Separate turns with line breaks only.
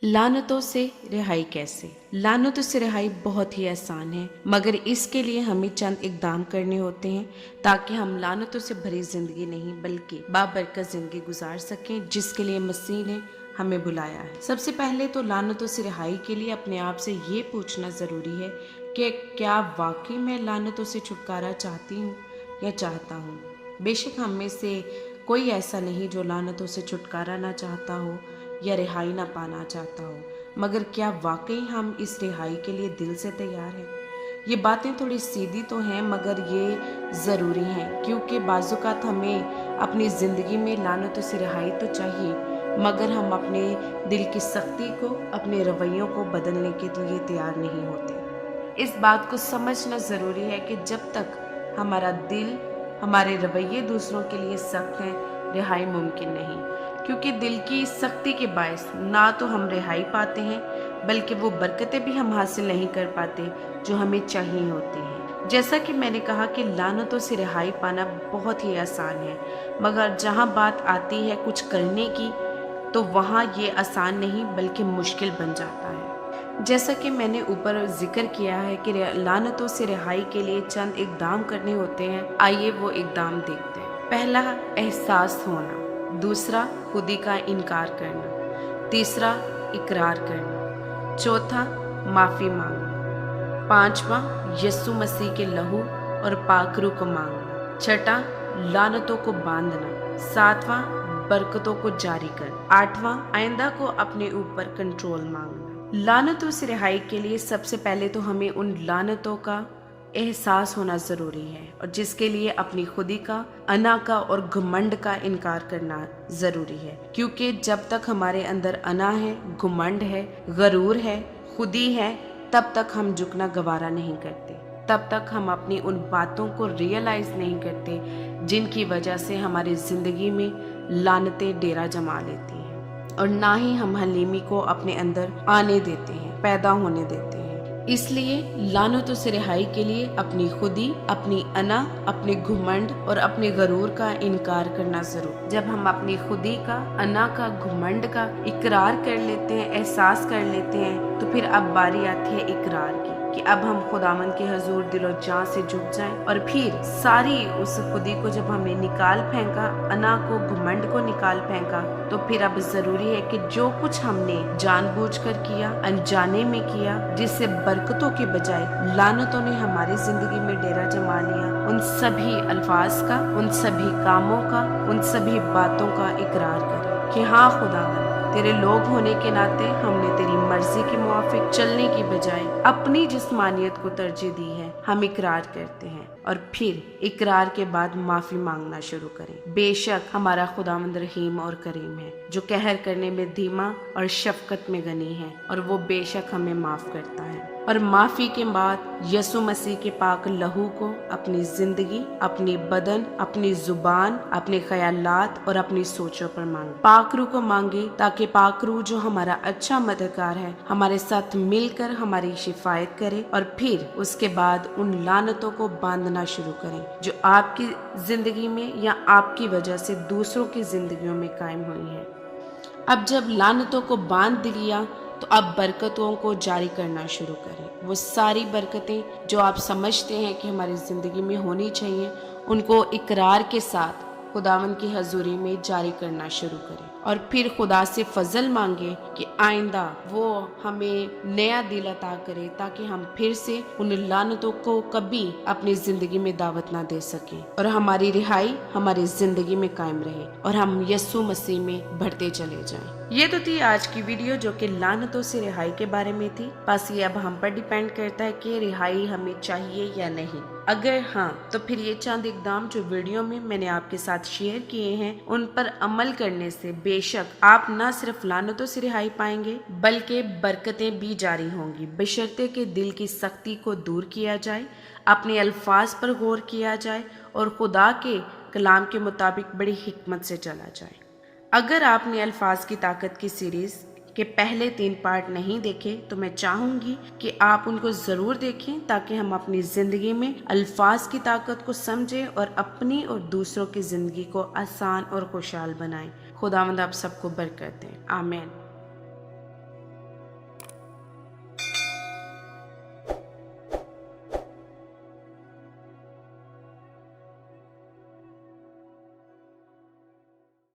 लानतों से रिहाई कैसे? लानतों से रिहाई बहुत ही आसान है, मगर इसके लिए हमें चंद इकदाम करने होते हैं ताकि हम लानतों से भरी जिंदगी नहीं बल्कि बाबरकत जिंदगी गुजार सकें, जिसके लिए मसीह ने हमें बुलाया है। सबसे पहले तो लानतों से रिहाई के लिए अपने आप से ये पूछना ज़रूरी है कि क्या वाकई मैं लानतों से छुटकारा चाहती हूँ या चाहता हूँ। बेशक हम में से कोई ऐसा नहीं जो लानतों से छुटकारा ना चाहता हो या रिहाई ना पाना चाहता हो, मगर क्या वाकई हम इस रिहाई के लिए दिल से तैयार हैं? ये बातें थोड़ी सीधी तो हैं, मगर ये ज़रूरी हैं, क्योंकि बाज़ुकात हमें अपनी ज़िंदगी में लानतों से रिहाई तो चाहिए, मगर हम अपने दिल की सख्ती को, अपने रवैयों को बदलने के लिए तैयार नहीं होते। इस बात को समझना ज़रूरी है कि जब तक हमारा दिल, हमारे रवैये दूसरों के लिए सख्त हैं, रिहाई मुमकिन नहीं, क्योंकि दिल की सख्ती के बायस ना तो हम रिहाई पाते हैं बल्कि वो बरकतें भी हम हासिल नहीं कर पाते जो हमें चाहिए होती हैं। जैसा कि मैंने कहा कि लानतों से रिहाई पाना बहुत ही आसान है, मगर जहाँ बात आती है कुछ करने की तो वहाँ ये आसान नहीं बल्कि मुश्किल बन जाता है। जैसा कि मैंने ऊपर जिक्र किया है कि लानतों से रिहाई के लिए चंद इकदाम करने होते हैं, आइए वो इकदाम देखते हैं। पहला, एहसास होना। दूसरा, खुदी का इनकार करना। तीसरा, इकरार करना। चौथा, माफ़ी मांगना। पांचवा, यीशु मसीह के लहू और पाकरू को मांगना। छठा, लानतों को बांधना। सातवां, बरकतों को जारी करना। आठवां, आइंदा को अपने ऊपर कंट्रोल मांगना। लानतों से रिहाई के लिए सबसे पहले तो हमें उन लानतों का एहसास होना ज़रूरी है, और जिसके लिए अपनी खुदी का, अना का और घमंड का इनकार करना ज़रूरी है, क्योंकि जब तक हमारे अंदर अना है, घमंड है, गरूर है, खुदी है, तब तक हम झुकना गवारा नहीं करते। तब तक हम अपनी उन बातों को रियलाइज़ नहीं करते जिनकी वजह से हमारी ज़िंदगी में लानतें डेरा जमा लेती हैं, और ना ही हम हलीमी को अपने अंदर आने देते हैं, पैदा होने देते हैं। इसलिए लानतों से रिहाई के लिए अपनी खुदी, अपनी अना, अपने घुमंड और अपने गरूर का इनकार करना जरूर। जब हम अपनी खुदी का, अना का, घुमंड का इकरार कर लेते हैं, एहसास कर लेते हैं, तो फिर अब बारी आती है इकरार की, कि अब हम खुदावंद के हजूर दिलो जान से झुक जाएं, और फिर सारी उस खुदी को जब हमने निकाल फेंका, अना को, घुमंड को निकाल फेंका, तो फिर अब जरूरी है कि जो कुछ हमने जानबूझकर किया, अनजाने में किया, जिससे बरकतों के बजाय लानतों ने हमारी जिंदगी में डेरा जमा लिया, उन सभी अल्फाज का, उन सभी कामों का, उन सभी बातों का इकरार करें कि हाँ खुदावंद, तेरे लोग होने के नाते हमने तेरी मर्जी के मुआफिक चलने की बजाय अपनी जिस्मानियत को तरजीह दी है। हम इकरार करते हैं और फिर इकरार के बाद माफी मांगना शुरू करें। बेशक हमारा खुदावंद रहीम और करीम है, जो कहर करने में धीमा और शफकत में गनी है, और वो बेशक हमें माफ करता है। और माफी के बाद यीशु मसीह के पाक लहू को अपनी जिंदगी, अपनी बदन, अपनी जुबान, अपने ख्यालात और अपनी सोचों पर मांगे। पाकरू को मांगे ताकि पाकरू जो हमारा अच्छा मददगार है, हमारे साथ मिलकर हमारी शिफायत करे, और फिर उसके बाद उन लानतों को बांधना शुरू करें जो आपकी जिंदगी में या आपकी वजह से दूसरों की जिंदगियों में कायम हुई है। अब जब लानतों को बांध लिया तो अब बरकतों को जारी करना शुरू करें। वो सारी बरकतें जो आप समझते हैं कि हमारी ज़िंदगी में होनी चाहिए, उनको इकरार के साथ खुदावंद की हजूरी में जारी करना शुरू करें, और फिर खुदा से फजल मांगे कि आइंदा वो हमें नया दिल अता करे, ताकि हम फिर से उन लानतों को कभी अपनी जिंदगी में दावत ना दे सकें, और हमारी रिहाई हमारी जिंदगी में कायम रहे, और हम यीशु मसीह में बढ़ते चले जाएं। ये तो थी आज की वीडियो जो कि लानतों से रिहाई के बारे में थी। बस ये अब हम पर डिपेंड करता है कि रिहाई हमें चाहिए या नहीं। अगर हाँ, तो फिर ये चंद इकदाम जो वीडियो में मैंने आपके साथ शेयर किए हैं, उन पर अमल करने से बेशक आप न सिर्फ लानतों से रिहाई पाएंगे बल्कि बरकतें भी जारी होंगी, बशर्ते कि दिल की सख्ती को दूर किया जाए, अपने अल्फाज पर गौर किया जाए और खुदा के कलाम के मुताबिक बड़ी हिकमत से चला जाए। अगर आपने अल्फाज की ताकत की सीरीज के पहले 3 पार्ट नहीं देखे तो मैं चाहूँगी कि आप उनको ज़रूर देखें, ताकि हम अपनी ज़िंदगी में अल्फाज की ताकत को समझें और अपनी और दूसरों की ज़िंदगी को आसान और खुशहाल बनाएं। खुदावंद आप सबको बरकत दें। आमीन।